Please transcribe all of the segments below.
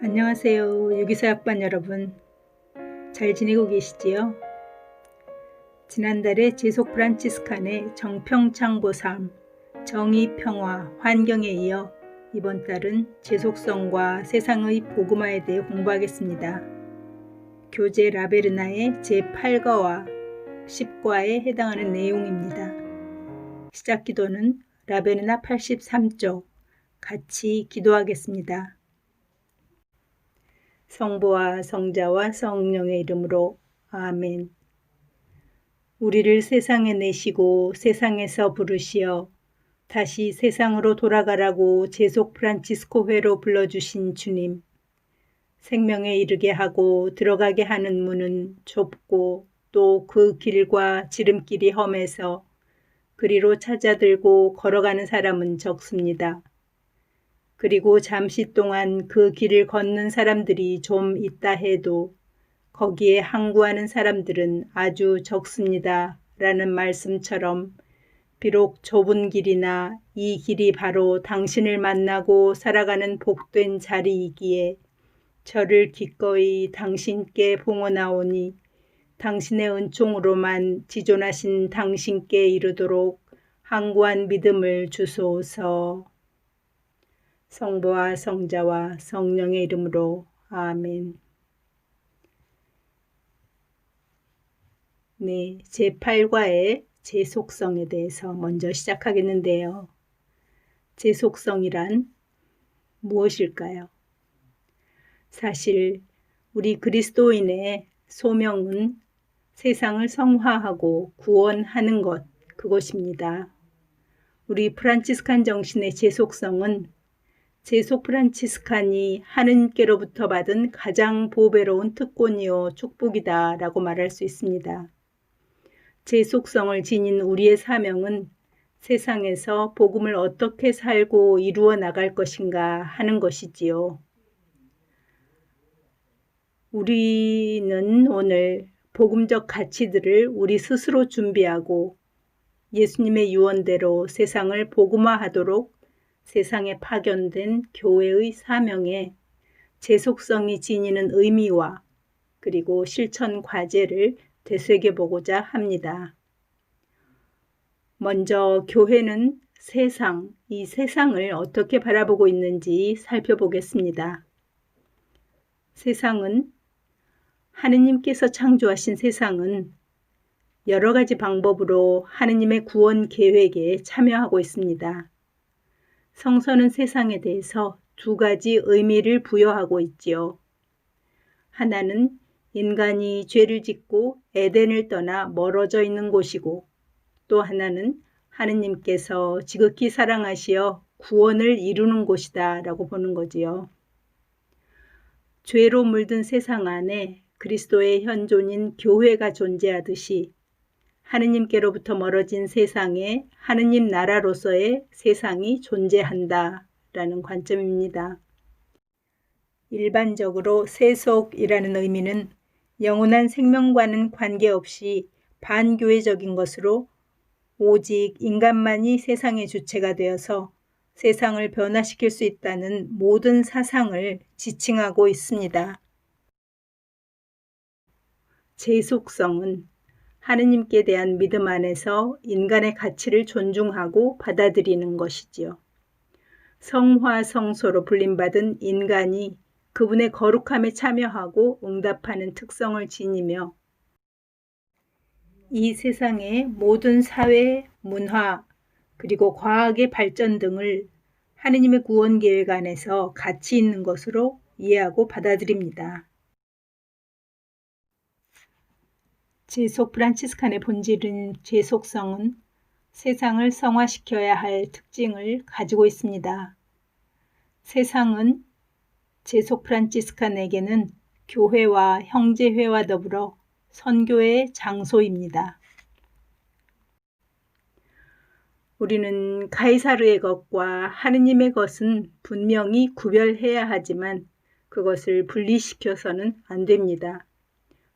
안녕하세요. 유기사역반 여러분. 잘 지내고 계시지요? 지난달에 제속 프란치스칸의 정평창보 삶, 정의, 평화, 환경에 이어 이번 달은 제속성과 세상의 복음화에 대해 공부하겠습니다. 교재 라베르나의 제8과와 10과에 해당하는 내용입니다. 시작 기도는 라베르나 83쪽, 같이 기도하겠습니다. 성부와 성자와 성령의 이름으로 아멘. 우리를 세상에 내시고 세상에서 부르시어 다시 세상으로 돌아가라고 제속 프란치스코 회로 불러주신 주님. 생명에 이르게 하고 들어가게 하는 문은 좁고 또 그 길과 지름길이 험해서 그리로 찾아들고 걸어가는 사람은 적습니다. 그리고 잠시 동안 그 길을 걷는 사람들이 좀 있다 해도 거기에 항구하는 사람들은 아주 적습니다. 라는 말씀처럼 비록 좁은 길이나 이 길이 바로 당신을 만나고 살아가는 복된 자리이기에 저를 기꺼이 당신께 봉헌하오니 당신의 은총으로만 지존하신 당신께 이르도록 항구한 믿음을 주소서. 성부와 성자와 성령의 이름으로 아멘. 네, 제8과의 제속성에 대해서 먼저 시작하겠는데요. 제속성이란 무엇일까요? 사실 우리 그리스도인의 소명은 세상을 성화하고 구원하는 것, 그것입니다. 우리 프란치스칸 정신의 제속성은 제속 프란치스칸이 하느님께로부터 받은 가장 보배로운 특권이요 축복이다 라고 말할 수 있습니다. 제속성을 지닌 우리의 사명은 세상에서 복음을 어떻게 살고 이루어 나갈 것인가 하는 것이지요. 우리는 오늘 복음적 가치들을 우리 스스로 준비하고 예수님의 유언대로 세상을 복음화하도록 세상에 파견된 교회의 사명에 제속성이 지니는 의미와 그리고 실천 과제를 되새겨보고자 합니다. 먼저 교회는 이 세상을 어떻게 바라보고 있는지 살펴보겠습니다. 하느님께서 창조하신 세상은 여러 가지 방법으로 하느님의 구원 계획에 참여하고 있습니다. 성서는 세상에 대해서 두 가지 의미를 부여하고 있지요. 하나는 인간이 죄를 짓고 에덴을 떠나 멀어져 있는 곳이고 또 하나는 하느님께서 지극히 사랑하시어 구원을 이루는 곳이다 라고 보는 거지요. 죄로 물든 세상 안에 그리스도의 현존인 교회가 존재하듯이 하느님께로부터 멀어진 세상에 하느님 나라로서의 세상이 존재한다라는 관점입니다. 일반적으로 세속이라는 의미는 영원한 생명과는 관계없이 반교회적인 것으로 오직 인간만이 세상의 주체가 되어서 세상을 변화시킬 수 있다는 모든 사상을 지칭하고 있습니다. 제속성은 하느님께 대한 믿음 안에서 인간의 가치를 존중하고 받아들이는 것이지요. 성화성소로 불림받은 인간이 그분의 거룩함에 참여하고 응답하는 특성을 지니며 이 세상의 모든 사회, 문화, 그리고 과학의 발전 등을 하느님의 구원 계획 안에서 가치 있는 것으로 이해하고 받아들입니다. 제속 프란치스칸의 본질인 제속성은 세상을 성화시켜야 할 특징을 가지고 있습니다. 세상은 제속 프란치스칸에게는 교회와 형제회와 더불어 선교의 장소입니다. 우리는 가이사르의 것과 하느님의 것은 분명히 구별해야 하지만 그것을 분리시켜서는 안 됩니다.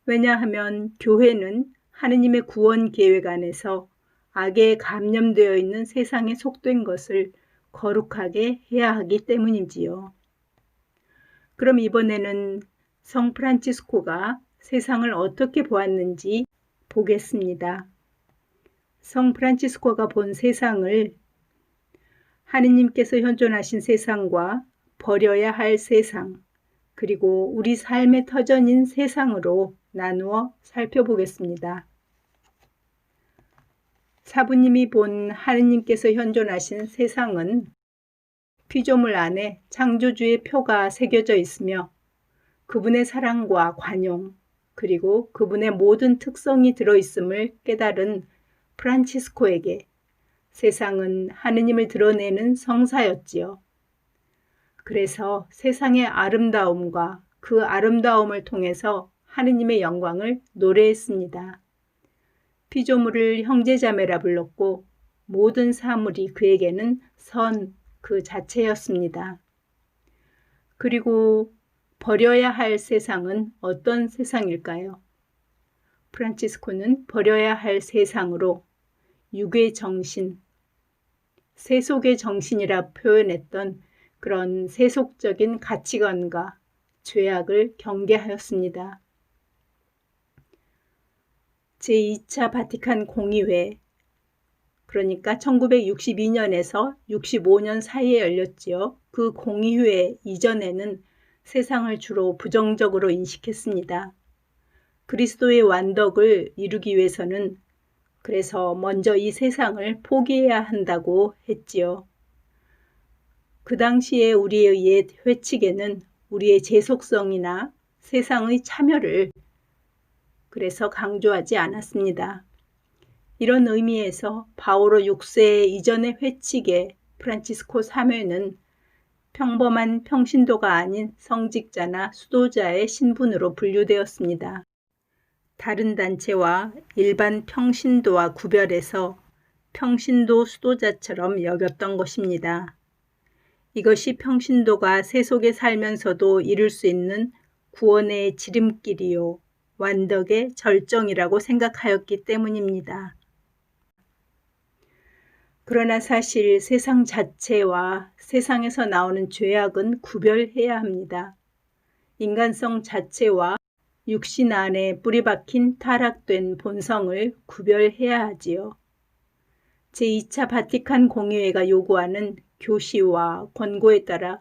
왜냐하면 교회는 하느님의 구원 계획 안에서 악에 감염되어 있는 세상에 속된 것을 거룩하게 해야 하기 때문이지요. 그럼 이번에는 성 프란치스코가 세상을 어떻게 보았는지 보겠습니다. 성 프란치스코가 본 세상을 하느님께서 현존하신 세상과 버려야 할 세상, 그리고 우리 삶의 터전인 세상으로 나누어 살펴보겠습니다. 사부님이 본 하느님께서 현존하신 세상은 피조물 안에 창조주의 표가 새겨져 있으며 그분의 사랑과 관용, 그리고 그분의 모든 특성이 들어있음을 깨달은 프란치스코에게 세상은 하느님을 드러내는 성사였지요. 그래서 세상의 아름다움과 그 아름다움을 통해서 하느님의 영광을 노래했습니다. 피조물을 형제자매라 불렀고 모든 사물이 그에게는 선 그 자체였습니다. 그리고 버려야 할 세상은 어떤 세상일까요? 프란치스코는 버려야 할 세상으로 육의 정신, 세속의 정신이라 표현했던 그런 세속적인 가치관과 죄악을 경계하였습니다. 제2차 바티칸 공의회, 그러니까 1962년에서 65년 사이에 열렸지요. 그 공의회 이전에는 세상을 주로 부정적으로 인식했습니다. 그리스도의 완덕을 이루기 위해서는 그래서 먼저 이 세상을 포기해야 한다고 했지요. 그 당시에 우리의 옛 회칙에는 우리의 제속성이나 세상의 참여를 그래서 강조하지 않았습니다. 이런 의미에서 바오로 6세 이전의 회칙에 프란치스코 3회는 평범한 평신도가 아닌 성직자나 수도자의 신분으로 분류되었습니다. 다른 단체와 일반 평신도와 구별해서 평신도 수도자처럼 여겼던 것입니다. 이것이 평신도가 세속에 살면서도 이룰 수 있는 구원의 지름길이요, 완덕의 절정이라고 생각하였기 때문입니다. 그러나 사실 세상 자체와 세상에서 나오는 죄악은 구별해야 합니다. 인간성 자체와 육신 안에 뿌리 박힌 타락된 본성을 구별해야 하지요. 제2차 바티칸 공의회가 요구하는 교시와 권고에 따라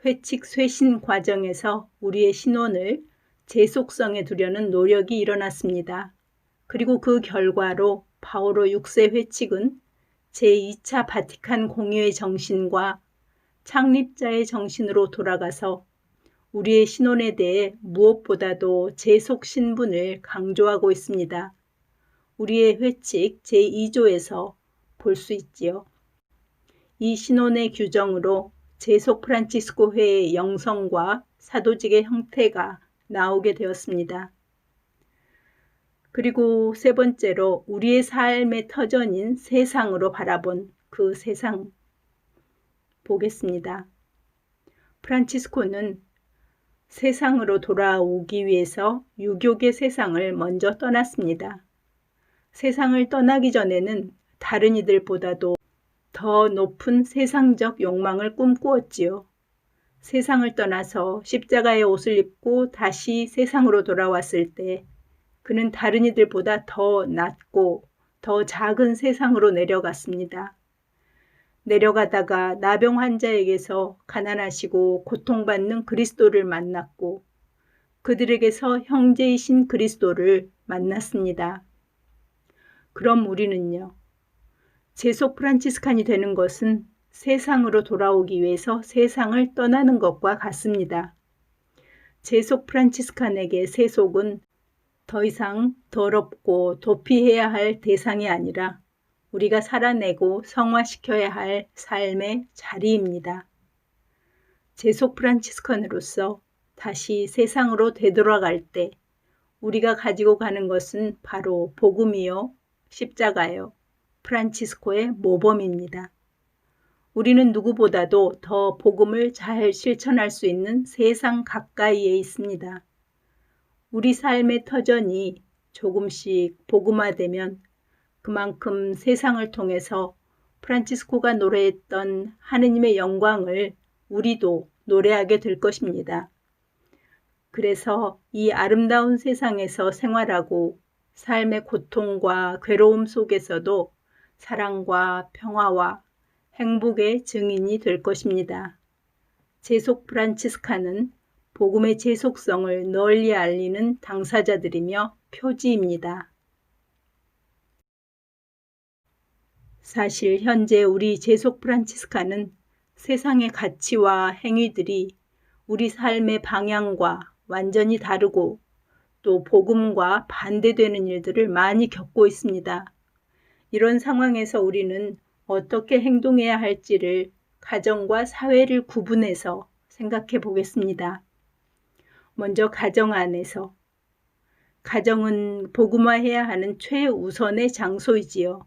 회칙 쇄신 과정에서 우리의 신원을 제속성에 두려는 노력이 일어났습니다. 그리고 그 결과로 바오로 6세 회칙은 제2차 바티칸 공의회 정신과 창립자의 정신으로 돌아가서 우리의 신원에 대해 무엇보다도 제속 신분을 강조하고 있습니다. 우리의 회칙 제2조에서 볼 수 있지요. 이 신원의 규정으로 제속 프란치스코 회의 영성과 사도직의 형태가 나오게 되었습니다. 그리고 세 번째로 우리의 삶의 터전인 세상으로 바라본 그 세상 보겠습니다. 프란치스코는 세상으로 돌아오기 위해서 유교계 세상을 먼저 떠났습니다. 세상을 떠나기 전에는 다른 이들보다도 더 높은 세상적 욕망을 꿈꾸었지요. 세상을 떠나서 십자가의 옷을 입고 다시 세상으로 돌아왔을 때 그는 다른 이들보다 더 낮고 더 작은 세상으로 내려갔습니다. 내려가다가 나병 환자에게서 가난하시고 고통받는 그리스도를 만났고 그들에게서 형제이신 그리스도를 만났습니다. 그럼 우리는요, 제속 프란치스칸이 되는 것은 세상으로 돌아오기 위해서 세상을 떠나는 것과 같습니다. 제속 프란치스칸에게 세속은 더 이상 더럽고 도피해야 할 대상이 아니라 우리가 살아내고 성화시켜야 할 삶의 자리입니다. 제속 프란치스칸으로서 다시 세상으로 되돌아갈 때 우리가 가지고 가는 것은 바로 복음이요, 십자가요, 프란치스코의 모범입니다. 우리는 누구보다도 더 복음을 잘 실천할 수 있는 세상 가까이에 있습니다. 우리 삶의 터전이 조금씩 복음화되면 그만큼 세상을 통해서 프란치스코가 노래했던 하느님의 영광을 우리도 노래하게 될 것입니다. 그래서 이 아름다운 세상에서 생활하고 삶의 고통과 괴로움 속에서도 사랑과 평화와 행복의 증인이 될 것입니다. 제속 프란치스카는 복음의 제속성을 널리 알리는 당사자들이며 표지입니다. 사실 현재 우리 제속 프란치스카는 세상의 가치와 행위들이 우리 삶의 방향과 완전히 다르고 또 복음과 반대되는 일들을 많이 겪고 있습니다. 이런 상황에서 우리는 어떻게 행동해야 할지를 가정과 사회를 구분해서 생각해 보겠습니다. 먼저 가정 안에서. 가정은 복음화해야 하는 최우선의 장소이지요.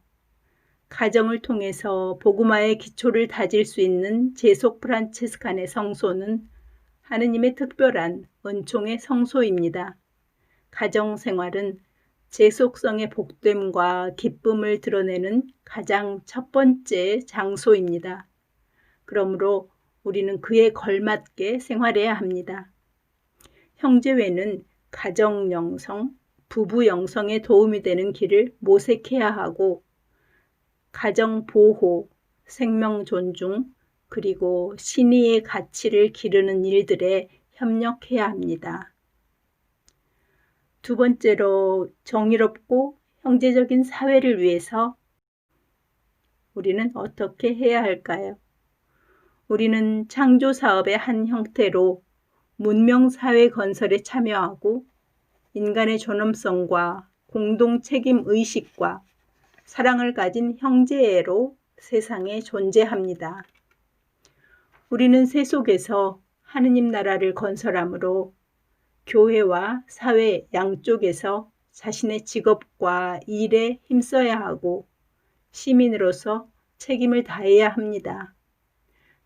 가정을 통해서 복음화의 기초를 다질 수 있는 제속 프란치스칸의 성소는 하느님의 특별한 은총의 성소입니다. 가정 생활은 제속성의 복됨과 기쁨을 드러내는 가장 첫 번째 장소입니다. 그러므로 우리는 그에 걸맞게 생활해야 합니다. 형제회는 가정 영성, 부부 영성에 도움이 되는 길을 모색해야 하고 가정 보호, 생명 존중, 그리고 신의의 가치를 기르는 일들에 협력해야 합니다. 두 번째로 정의롭고 형제적인 사회를 위해서 우리는 어떻게 해야 할까요? 우리는 창조사업의 한 형태로 문명사회 건설에 참여하고 인간의 존엄성과 공동 책임 의식과 사랑을 가진 형제애로 세상에 존재합니다. 우리는 세속에서 하느님 나라를 건설함으로 교회와 사회 양쪽에서 자신의 직업과 일에 힘써야 하고 시민으로서 책임을 다해야 합니다.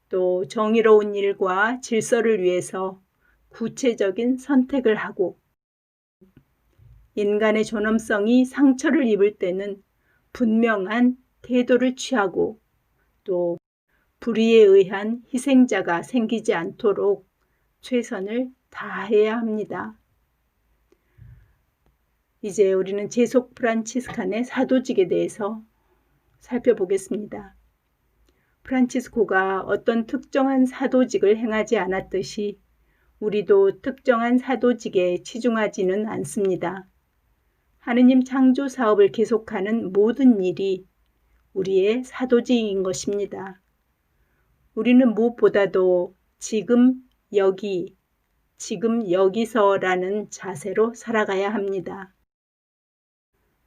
또 정의로운 일과 질서를 위해서 구체적인 선택을 하고 인간의 존엄성이 상처를 입을 때는 분명한 태도를 취하고 또 불의에 의한 희생자가 생기지 않도록 최선을 다해야 합니다. 이제 우리는 제속 프란치스칸의 사도직에 대해서 살펴보겠습니다. 프란치스코가 어떤 특정한 사도직을 행하지 않았듯이 우리도 특정한 사도직에 치중하지는 않습니다. 하느님 창조 사업을 계속하는 모든 일이 우리의 사도직인 것입니다. 우리는 무엇보다도 지금 여기서라는 자세로 살아가야 합니다.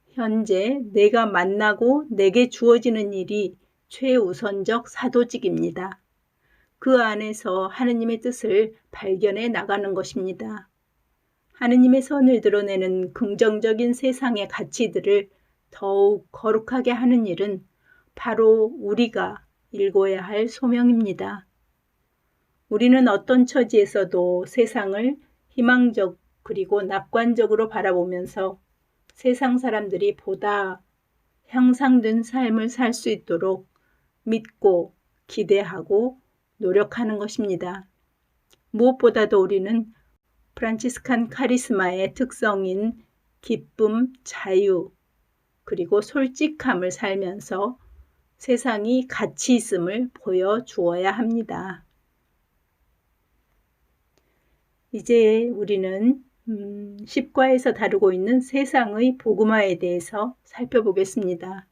현재 내가 만나고 내게 주어지는 일이 최우선적 사도직입니다. 그 안에서 하느님의 뜻을 발견해 나가는 것입니다. 하느님의 선을 드러내는 긍정적인 세상의 가치들을 더욱 거룩하게 하는 일은 바로 우리가 일궈야 할 소명입니다. 우리는 어떤 처지에서도 세상을 희망적 그리고 낙관적으로 바라보면서 세상 사람들이 보다 향상된 삶을 살 수 있도록 믿고 기대하고 노력하는 것입니다. 무엇보다도 우리는 프란치스칸 카리스마의 특성인 기쁨, 자유, 그리고 솔직함을 살면서 세상이 가치 있음을 보여주어야 합니다. 이제 우리는 10과에서 다루고 있는 세상의 복음화에 대해서 살펴보겠습니다.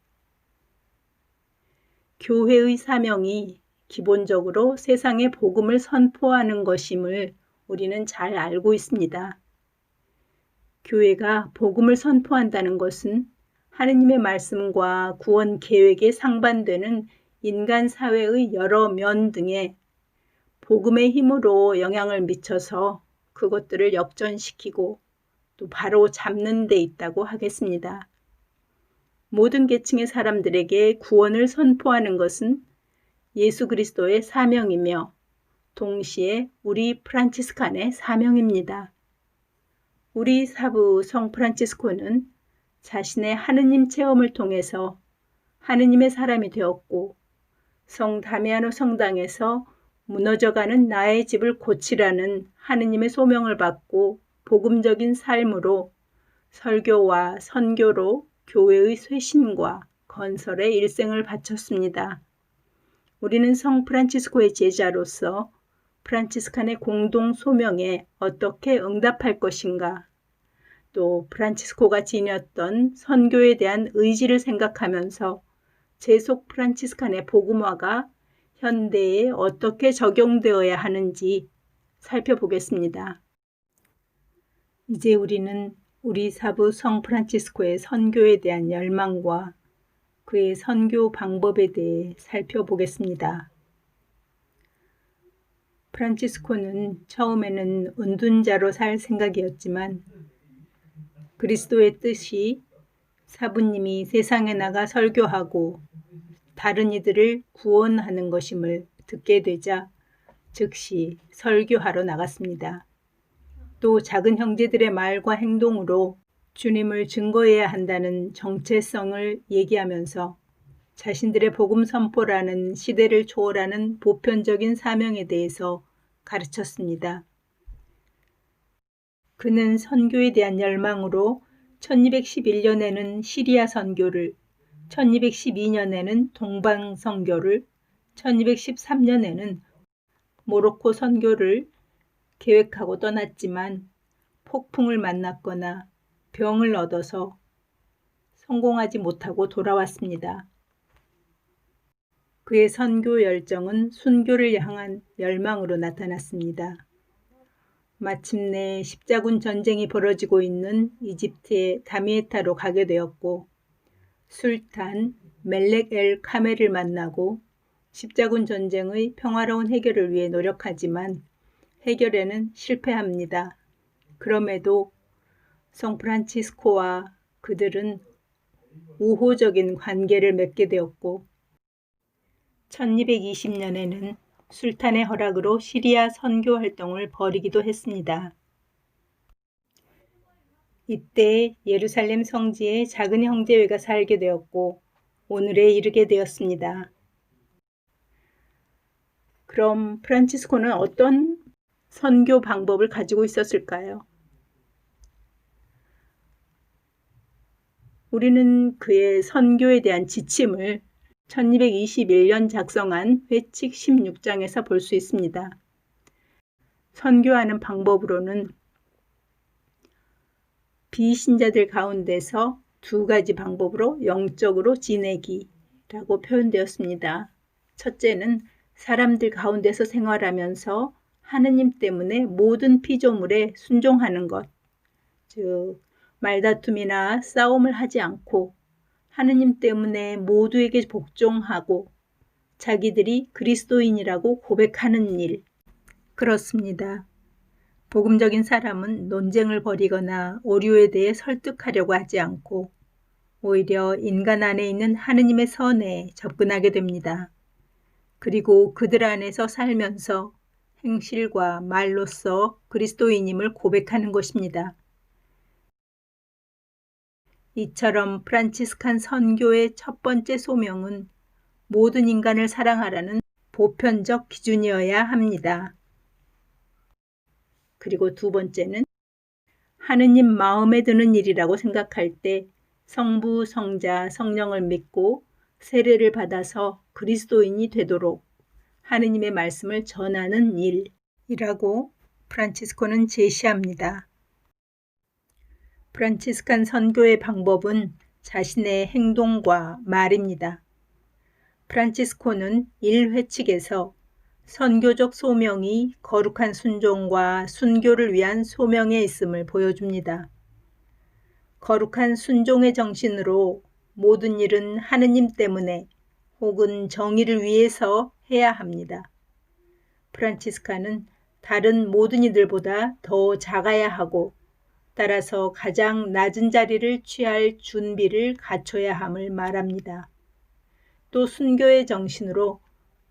교회의 사명이 기본적으로 세상에 복음을 선포하는 것임을 우리는 잘 알고 있습니다. 교회가 복음을 선포한다는 것은 하느님의 말씀과 구원 계획에 상반되는 인간 사회의 여러 면 등에 복음의 힘으로 영향을 미쳐서 그것들을 역전시키고 또 바로 잡는 데 있다고 하겠습니다. 모든 계층의 사람들에게 구원을 선포하는 것은 예수 그리스도의 사명이며 동시에 우리 프란치스칸의 사명입니다. 우리 사부 성 프란치스코는 자신의 하느님 체험을 통해서 하느님의 사람이 되었고 성 다미아노 성당에서 무너져가는 나의 집을 고치라는 하느님의 소명을 받고 복음적인 삶으로 설교와 선교로 교회의 쇄신과 건설에 일생을 바쳤습니다. 우리는 성 프란치스코의 제자로서 프란치스칸의 공동 소명에 어떻게 응답할 것인가? 또 프란치스코가 지녔던 선교에 대한 의지를 생각하면서 제속 프란치스칸의 복음화가 현대에 어떻게 적용되어야 하는지 살펴보겠습니다. 이제 우리는 우리 사부 성 프란치스코의 선교에 대한 열망과 그의 선교 방법에 대해 살펴보겠습니다. 프란치스코는 처음에는 은둔자로 살 생각이었지만 그리스도의 뜻이 사부님이 세상에 나가 설교하고 다른 이들을 구원하는 것임을 듣게 되자 즉시 설교하러 나갔습니다. 또 작은 형제들의 말과 행동으로 주님을 증거해야 한다는 정체성을 얘기하면서 자신들의 복음 선포라는 시대를 초월하는 보편적인 사명에 대해서 가르쳤습니다. 그는 선교에 대한 열망으로 1211년에는 시리아 선교를, 1212년에는 동방 선교를, 1213년에는 모로코 선교를 계획하고 떠났지만 폭풍을 만났거나 병을 얻어서 성공하지 못하고 돌아왔습니다. 그의 선교 열정은 순교를 향한 열망으로 나타났습니다. 마침내 십자군 전쟁이 벌어지고 있는 이집트의 다미에타로 가게 되었고 술탄 멜렉 엘 카멜을 만나고 십자군 전쟁의 평화로운 해결을 위해 노력하지만 해결에는 실패합니다. 그럼에도 성 프란치스코와 그들은 우호적인 관계를 맺게 되었고 1220년에는 술탄의 허락으로 시리아 선교 활동을 벌이기도 했습니다. 이때 예루살렘 성지에 작은 형제회가 살게 되었고 오늘에 이르게 되었습니다. 그럼 프란치스코는 어떤 선교 방법을 가지고 있었을까요? 우리는 그의 선교에 대한 지침을 1221년 작성한 회칙 16장에서 볼 수 있습니다. 선교하는 방법으로는 비신자들 가운데서 두 가지 방법으로 영적으로 지내기라고 표현되었습니다. 첫째는 사람들 가운데서 생활하면서 하느님 때문에 모든 피조물에 순종하는 것, 즉 말다툼이나 싸움을 하지 않고 하느님 때문에 모두에게 복종하고 자기들이 그리스도인이라고 고백하는 일. 그렇습니다. 복음적인 사람은 논쟁을 벌이거나 오류에 대해 설득하려고 하지 않고 오히려 인간 안에 있는 하느님의 선에 접근하게 됩니다. 그리고 그들 안에서 살면서 행실과 말로써 그리스도인임을 고백하는 것입니다. 이처럼 프란치스칸 선교의 첫 번째 소명은 모든 인간을 사랑하라는 보편적 기준이어야 합니다. 그리고 두 번째는 하느님 마음에 드는 일이라고 생각할 때 성부, 성자, 성령을 믿고 세례를 받아서 그리스도인이 되도록 하느님의 말씀을 전하는 일이라고 프란치스코는 제시합니다. 프란치스칸 선교의 방법은 자신의 행동과 말입니다. 프란치스코는 1회칙에서 선교적 소명이 거룩한 순종과 순교를 위한 소명에 있음을 보여줍니다. 거룩한 순종의 정신으로 모든 일은 하느님 때문에 혹은 정의를 위해서 해야 합니다. 프란치스카는 다른 모든 이들보다 더 작아야 하고 따라서 가장 낮은 자리를 취할 준비를 갖춰야 함을 말합니다. 또 순교의 정신으로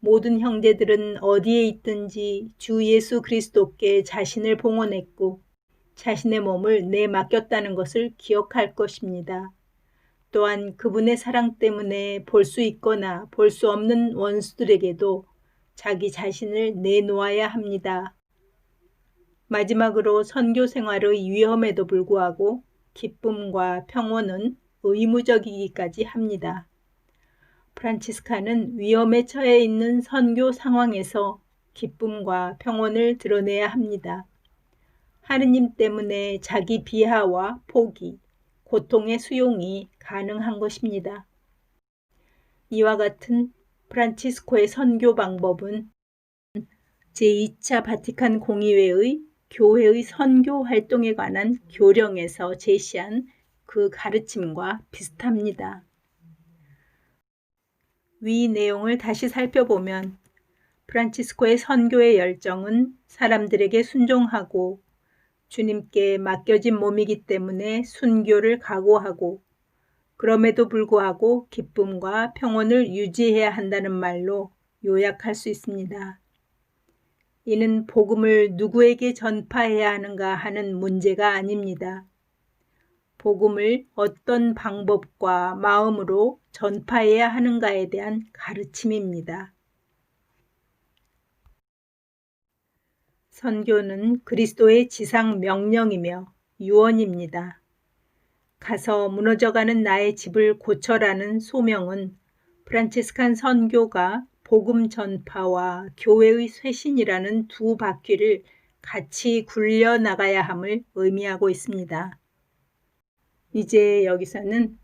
모든 형제들은 어디에 있든지 주 예수 그리스도께 자신을 봉헌했고 자신의 몸을 내맡겼다는 것을 기억할 것입니다. 또한 그분의 사랑 때문에 볼 수 있거나 볼 수 없는 원수들에게도 자기 자신을 내놓아야 합니다. 마지막으로 선교 생활의 위험에도 불구하고 기쁨과 평온은 의무적이기까지 합니다. 프란치스카는 위험에 처해 있는 선교 상황에서 기쁨과 평온을 드러내야 합니다. 하느님 때문에 자기 비하와 포기, 고통의 수용이 가능한 것입니다. 이와 같은 프란치스코의 선교 방법은 제2차 바티칸 공의회의 교회의 선교 활동에 관한 교령에서 제시한 그 가르침과 비슷합니다. 위 내용을 다시 살펴보면 프란치스코의 선교의 열정은 사람들에게 순종하고 주님께 맡겨진 몸이기 때문에 순교를 각오하고 그럼에도 불구하고 기쁨과 평온을 유지해야 한다는 말로 요약할 수 있습니다. 이는 복음을 누구에게 전파해야 하는가 하는 문제가 아닙니다. 복음을 어떤 방법과 마음으로 전파해야 하는가에 대한 가르침입니다. 선교는 그리스도의 지상 명령이며 유언입니다. 가서 무너져가는 나의 집을 고쳐라는 소명은 프란치스칸 선교가 복음 전파와 교회의 쇄신이라는 두 바퀴를 같이 굴려 나가야 함을 의미하고 있습니다. 이제 여기서는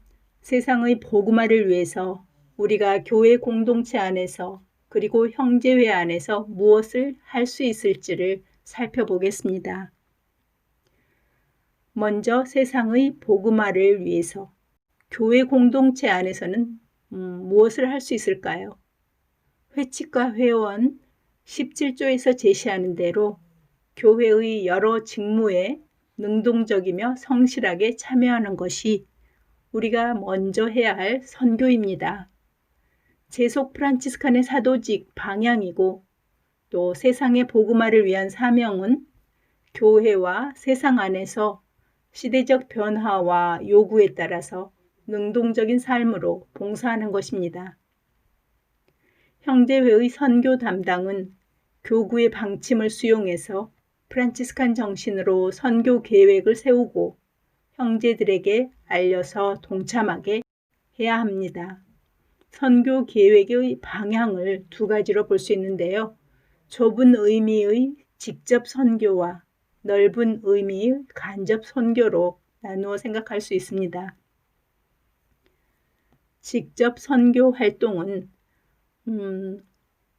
세상의 복음화를 위해서 우리가 교회 공동체 안에서 그리고 형제회 안에서 무엇을 할 수 있을지를 살펴보겠습니다. 먼저 세상의 복음화를 위해서 교회 공동체 안에서는 무엇을 할 수 있을까요? 회칙과 회원 17조에서 제시하는 대로 교회의 여러 직무에 능동적이며 성실하게 참여하는 것이 우리가 먼저 해야 할 선교입니다. 제속 프란치스칸의 사도직 방향이고 또 세상의 복음화를 위한 사명은 교회와 세상 안에서 시대적 변화와 요구에 따라서 능동적인 삶으로 봉사하는 것입니다. 형제회의 선교 담당은 교구의 방침을 수용해서 프란치스칸 정신으로 선교 계획을 세우고 형제들에게 알려서 동참하게 해야 합니다. 선교 계획의 방향을 두 가지로 볼 수 있는데요. 좁은 의미의 직접 선교와 넓은 의미의 간접 선교로 나누어 생각할 수 있습니다. 직접 선교 활동은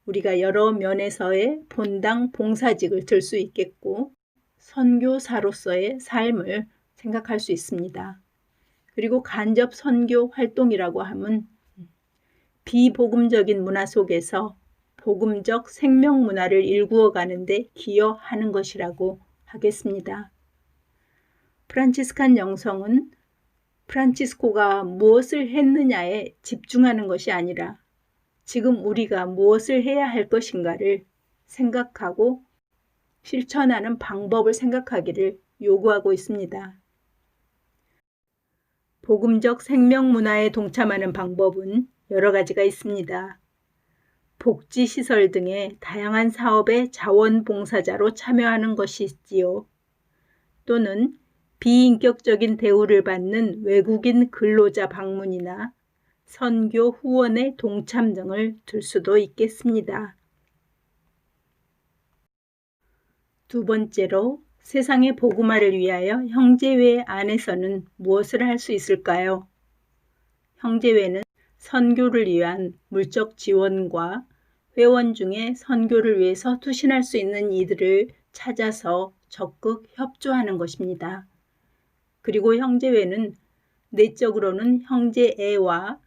우리가 여러 면에서의 본당 봉사직을 들 수 있겠고 선교사로서의 삶을 생각할 수 있습니다. 그리고 간접 선교 활동이라고 하면 비복음적인 문화 속에서 복음적 생명 문화를 일구어 가는데 기여하는 것이라고 하겠습니다. 프란치스칸 영성은 프란치스코가 무엇을 했느냐에 집중하는 것이 아니라 지금 우리가 무엇을 해야 할 것인가를 생각하고 실천하는 방법을 생각하기를 요구하고 있습니다. 복음적 생명 문화에 동참하는 방법은 여러 가지가 있습니다. 복지시설 등의 다양한 사업의 자원봉사자로 참여하는 것이지요. 또는 비인격적인 대우를 받는 외국인 근로자 방문이나 선교 후원의 동참 등을 들 수도 있겠습니다. 두 번째로 세상의 복음화를 위하여 형제회 안에서는 무엇을 할 수 있을까요? 형제회는 선교를 위한 물적 지원과 회원 중에 선교를 위해서 투신할 수 있는 이들을 찾아서 적극 협조하는 것입니다. 그리고 형제회는 내적으로는 형제애와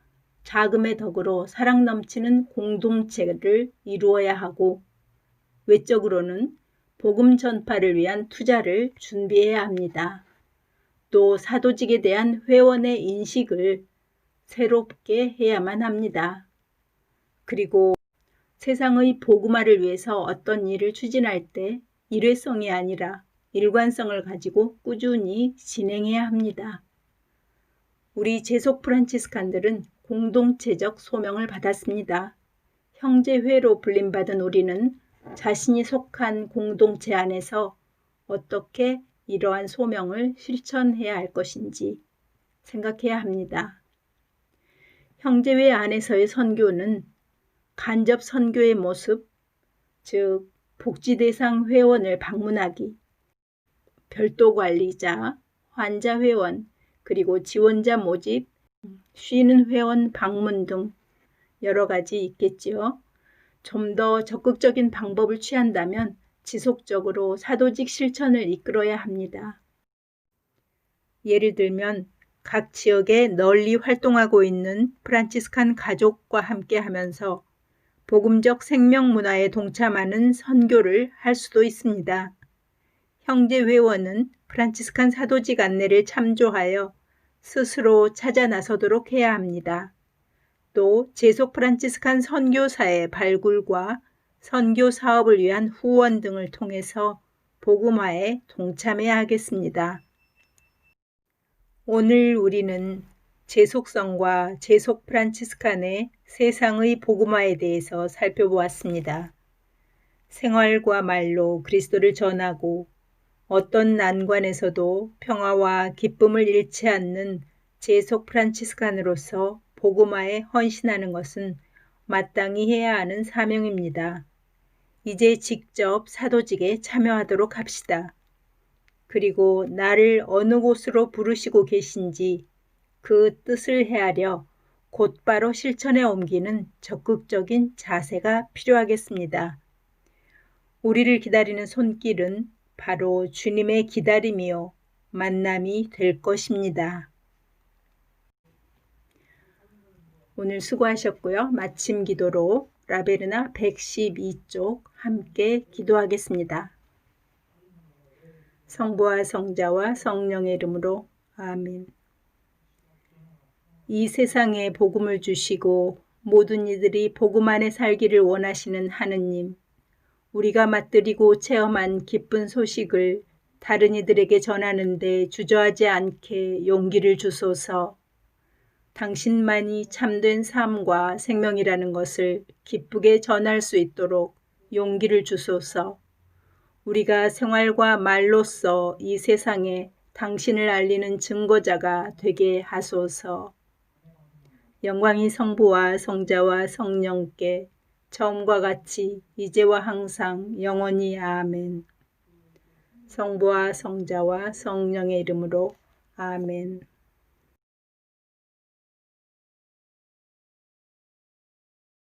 자금의 덕으로 사랑 넘치는 공동체를 이루어야 하고 외적으로는 복음 전파를 위한 투자를 준비해야 합니다. 또 사도직에 대한 회원의 인식을 새롭게 해야만 합니다. 그리고 세상의 복음화를 위해서 어떤 일을 추진할 때 일회성이 아니라 일관성을 가지고 꾸준히 진행해야 합니다. 우리 제속 프란치스칸들은 공동체적 소명을 받았습니다. 형제회로 불림받은 우리는 자신이 속한 공동체 안에서 어떻게 이러한 소명을 실천해야 할 것인지 생각해야 합니다. 형제회 안에서의 선교는 간접 선교의 모습, 즉 복지대상 회원을 방문하기, 별도 관리자, 환자 회원, 그리고 지원자 모집, 쉬는 회원 방문 등 여러 가지 있겠지요. 좀 더 적극적인 방법을 취한다면 지속적으로 사도직 실천을 이끌어야 합니다. 예를 들면 각 지역에 널리 활동하고 있는 프란치스칸 가족과 함께 하면서 복음적 생명 문화에 동참하는 선교를 할 수도 있습니다. 형제 회원은 프란치스칸 사도직 안내를 참조하여 스스로 찾아 나서도록 해야 합니다. 또 제속 프란치스칸 선교사의 발굴과 선교 사업을 위한 후원 등을 통해서 복음화에 동참해야 하겠습니다. 오늘 우리는 제속성과 제속 프란치스칸의 세상의 복음화에 대해서 살펴보았습니다. 생활과 말로 그리스도를 전하고 어떤 난관에서도 평화와 기쁨을 잃지 않는 제속 프란치스칸으로서 복음화에 헌신하는 것은 마땅히 해야 하는 사명입니다. 이제 직접 사도직에 참여하도록 합시다. 그리고 나를 어느 곳으로 부르시고 계신지 그 뜻을 헤아려 곧바로 실천에 옮기는 적극적인 자세가 필요하겠습니다. 우리를 기다리는 손길은 바로 주님의 기다림이요 만남이 될 것입니다. 오늘 수고하셨고요. 마침 기도로 라베르나 112쪽 함께 기도하겠습니다. 성부와 성자와 성령의 이름으로 아멘. 이 세상에 복음을 주시고 모든 이들이 복음 안에 살기를 원하시는 하느님, 우리가 맛들이고 체험한 기쁜 소식을 다른 이들에게 전하는데 주저하지 않게 용기를 주소서. 당신만이 참된 삶과 생명이라는 것을 기쁘게 전할 수 있도록 용기를 주소서. 우리가 생활과 말로써 이 세상에 당신을 알리는 증거자가 되게 하소서. 영광이 성부와 성자와 성령께 처음과 같이 이제와 항상 영원히 아멘. 성부와 성자와 성령의 이름으로 아멘.